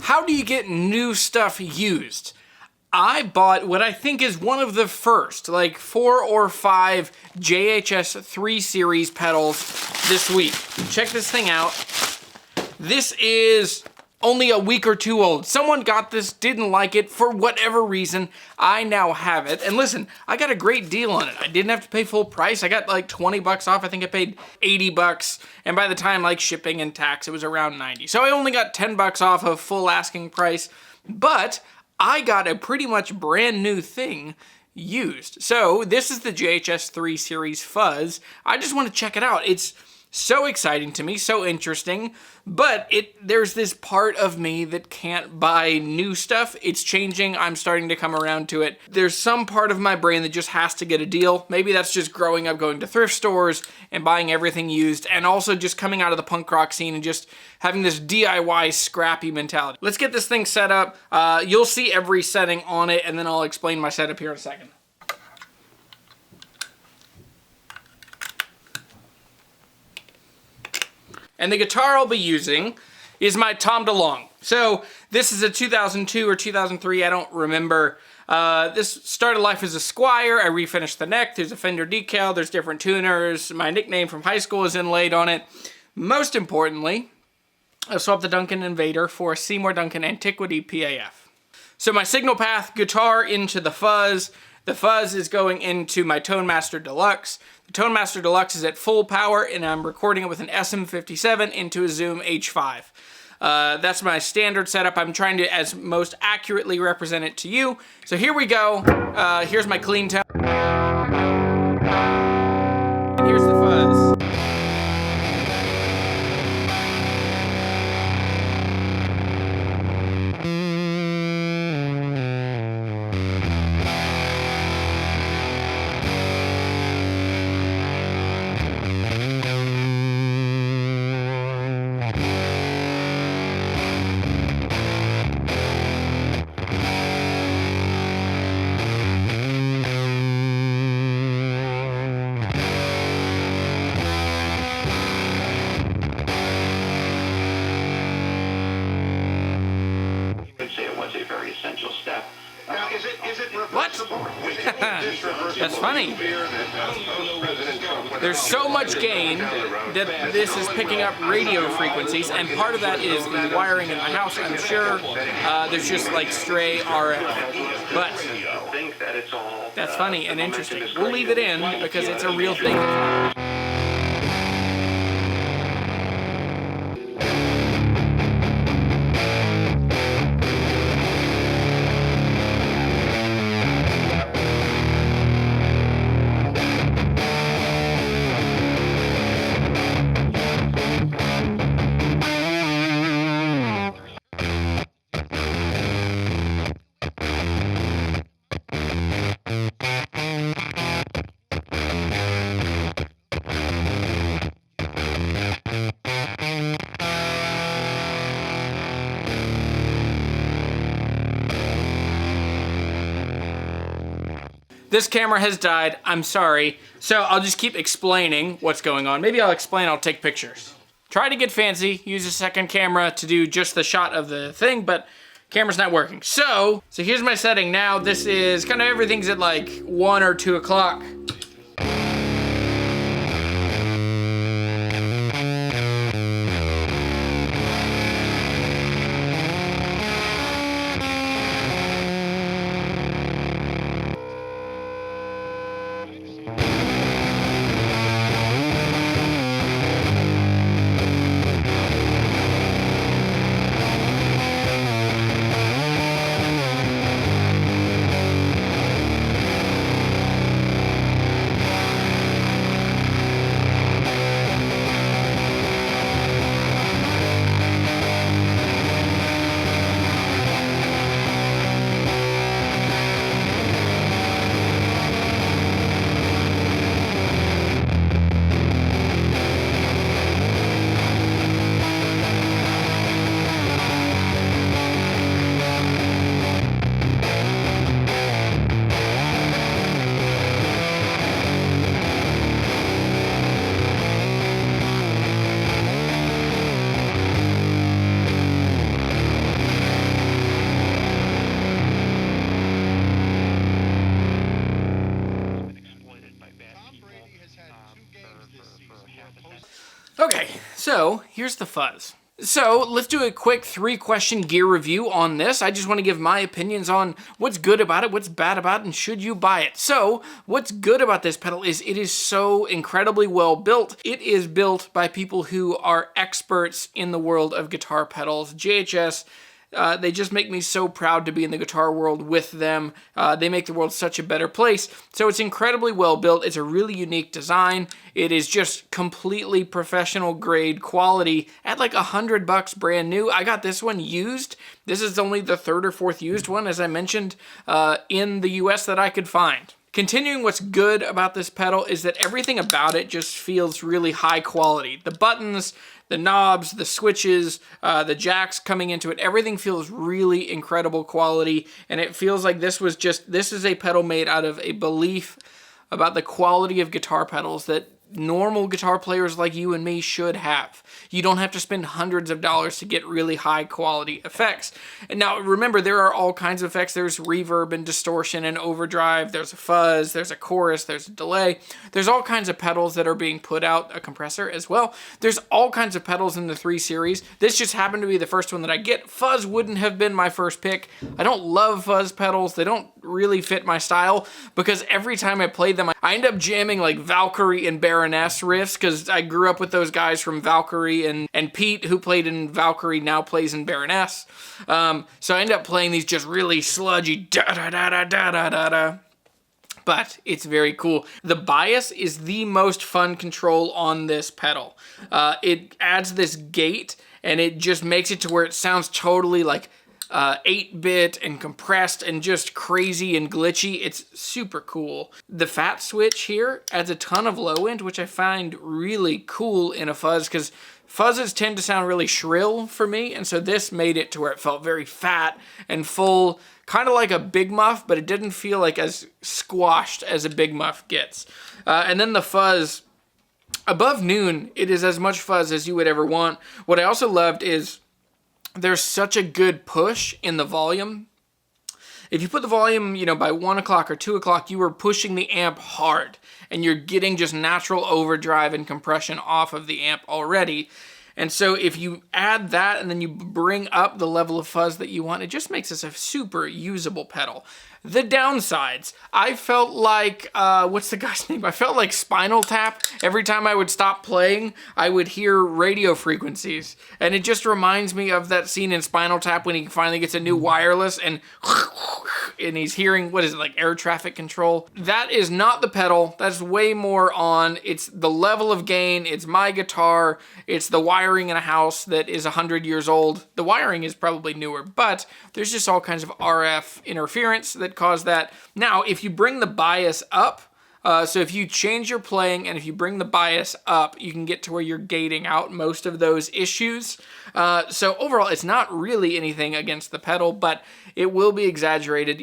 How do you get new stuff used? I bought what I think is one of the first, like 4 or 5 JHS 3 Series pedals this week. Check this thing out. This is only a week or 2 old. Someone got this, didn't like it for whatever reason. I now have it. And listen, I got a great deal on it. I didn't have to pay full price. I got like 20 bucks off. I think I paid 80 bucks. And by the time like shipping and tax, it was around 90. So I only got 10 bucks off of full asking price. But I got a pretty much brand new thing used. So this is the JHS 3 Series Fuzz. I just want to check it out. It's so exciting to me, so interesting, but there's this part of me that can't buy new stuff. It's changing. I'm starting to come around to it. There's some part of my brain that just has to get a deal. Maybe that's just growing up going to thrift stores and buying everything used, and also just coming out of the punk rock scene and just having this DIY scrappy mentality. Let's get this thing set up. You'll see every setting on it, and then I'll explain my setup here in a second. And the guitar I'll be using is my Tom DeLonge. So this is a 2002 or 2003, I don't remember. This started life as a Squire. I refinished the neck. There's a Fender decal. There's different tuners. My nickname from high school is inlaid on it. Most importantly, I swapped the Duncan Invader for a Seymour Duncan Antiquity PAF. So my signal path, guitar into the Fuzz. The Fuzz is going into my Tone Master Deluxe. The Tone Master Deluxe is at full power, and I'm recording it with an SM57 into a Zoom H5. That's my standard setup. I'm trying to as most accurately represent it to you. So here we go. Here's my clean tone. And here's the Fuzz. That's funny. There's so much gain that this is picking up radio frequencies, and part of that is the wiring in the house. I'm sure there's just like stray RF, but that's funny and interesting. We'll leave it in because it's a real thing. This camera has died, I'm sorry. So I'll just keep explaining what's going on. Maybe I'll explain, I'll take pictures. Try to get fancy, use a second camera to do just the shot of the thing, but camera's not working. So here's my setting now. This is kind of everything's at like 1 or 2 o'clock. So here's the fuzz. So let's do a quick 3-question gear review on this. I just want to give my opinions on what's good about it, what's bad about it, and should you buy it. So what's good about this pedal is it is so incredibly well built. It is built by people who are experts in the world of guitar pedals. JHS, they just make me so proud to be in the guitar world with them. They make the world such a better place. So it's incredibly well built. It's a really unique design. It is just completely professional grade quality at like $100 brand new. I got this one used. This is only the 3rd or 4th used one, as I mentioned, in the US that I could find. Continuing, what's good about this pedal is that everything about it just feels really high quality. The buttons, the knobs, the switches, the jacks coming into it, everything feels really incredible quality, and it feels like this is a pedal made out of a belief about the quality of guitar pedals that normal guitar players like you and me should have. You don't have to spend hundreds of dollars to get really high quality effects. And now remember, there are all kinds of effects. There's reverb and distortion and overdrive. There's a fuzz, there's a chorus, there's a delay. There's all kinds of pedals that are being put out, a compressor as well. There's all kinds of pedals in the 3 Series. This just happened to be the first one that I get. Fuzz wouldn't have been my first pick. I don't love fuzz pedals. They don't really fit my style because every time I play them, I end up jamming like Valkyrie and Baroness riffs because I grew up with those guys from Valkyrie, and Pete, who played in Valkyrie, now plays in Baroness. So I end up playing these just really sludgy da-da-da-da-da-da-da. But it's very cool. The bias is the most fun control on this pedal. It adds this gate, and it just makes it to where it sounds totally like 8-bit and compressed and just crazy and glitchy. It's super cool. The fat switch here adds a ton of low end, which I find really cool in a fuzz because fuzzes tend to sound really shrill for me, and so this made it to where it felt very fat and full, kind of like a Big Muff, but it didn't feel like as squashed as a Big Muff gets. And then the fuzz, above noon, it is as much fuzz as you would ever want. What I also loved is there's such a good push in the volume. If you put the volume, by 1 o'clock or 2 o'clock, you are pushing the amp hard, and you're getting just natural overdrive and compression off of the amp already. And so if you add that and then you bring up the level of fuzz that you want, it just makes this a super usable pedal. The downsides, I felt like, what's the guy's name? I felt like Spinal Tap. Every time I would stop playing, I would hear radio frequencies. And it just reminds me of that scene in Spinal Tap when he finally gets a new wireless and he's hearing, what is it, like air traffic control? That is not the pedal. That's way more on, it's the level of gain, it's my guitar, it's the wiring in a house that is 100 years old. The wiring is probably newer, but there's just all kinds of RF interference that cause that. Now, if you bring the bias up, so if you change your playing and if you bring the bias up, you can get to where you're gating out most of those issues. So overall, it's not really anything against the pedal, but it will be exaggerated.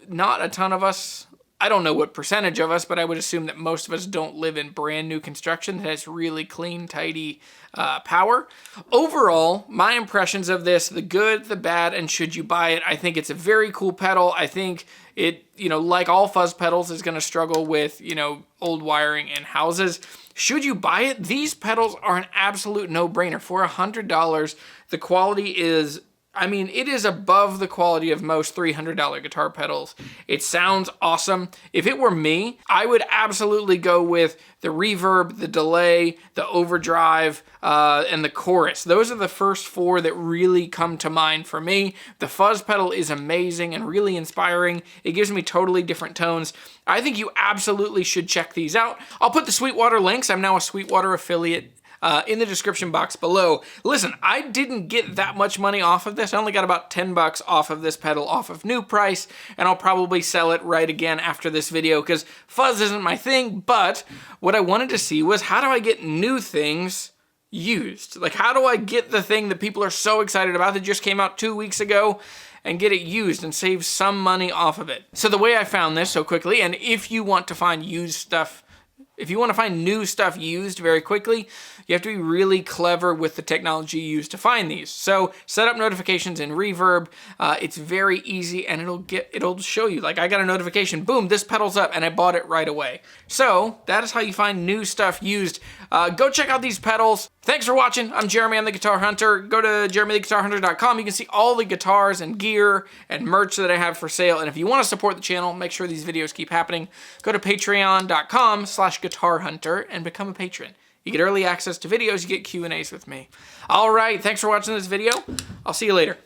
Not a ton of us, I don't know what percentage of us, but I would assume that most of us don't live in brand new construction that has really clean, tidy power. Overall, my impressions of this, the good, the bad, and should you buy it, I think it's a very cool pedal. I think it, like all fuzz pedals, is going to struggle with, old wiring in houses. Should you buy it? These pedals are an absolute no-brainer. For $100, the quality is, it is above the quality of most $300 guitar pedals. It sounds awesome. If it were me, I would absolutely go with the reverb, the delay, the overdrive, and the chorus. Those are the first 4 that really come to mind for me. The fuzz pedal is amazing and really inspiring. It gives me totally different tones. I think you absolutely should check these out. I'll put the Sweetwater links. I'm now a Sweetwater affiliate in the description box below. Listen, I didn't get that much money off of this. I only got about $10 off of this pedal off of new price, and I'll probably sell it right again after this video because fuzz isn't my thing, but what I wanted to see was how do I get new things used? Like, how do I get the thing that people are so excited about that just came out 2 weeks ago and get it used and save some money off of it? So the way I found this so quickly, and if you want to find used stuff, if you want to find new stuff used very quickly, you have to be really clever with the technology you use to find these. So set up notifications in Reverb. It's very easy, and it'll show you, like I got a notification, boom, this pedal's up, and I bought it right away. So that is how you find new stuff used. Go check out these pedals. Thanks for watching. I'm Jeremy, I'm the Guitar Hunter. Go to jeremytheguitarhunter.com. You can see all the guitars and gear and merch that I have for sale. And if you want to support the channel, make sure these videos keep happening. Go to patreon.com/guitarhunter and become a patron. You get early access to videos, you get Q&As with me. All right, thanks for watching this video. I'll see you later.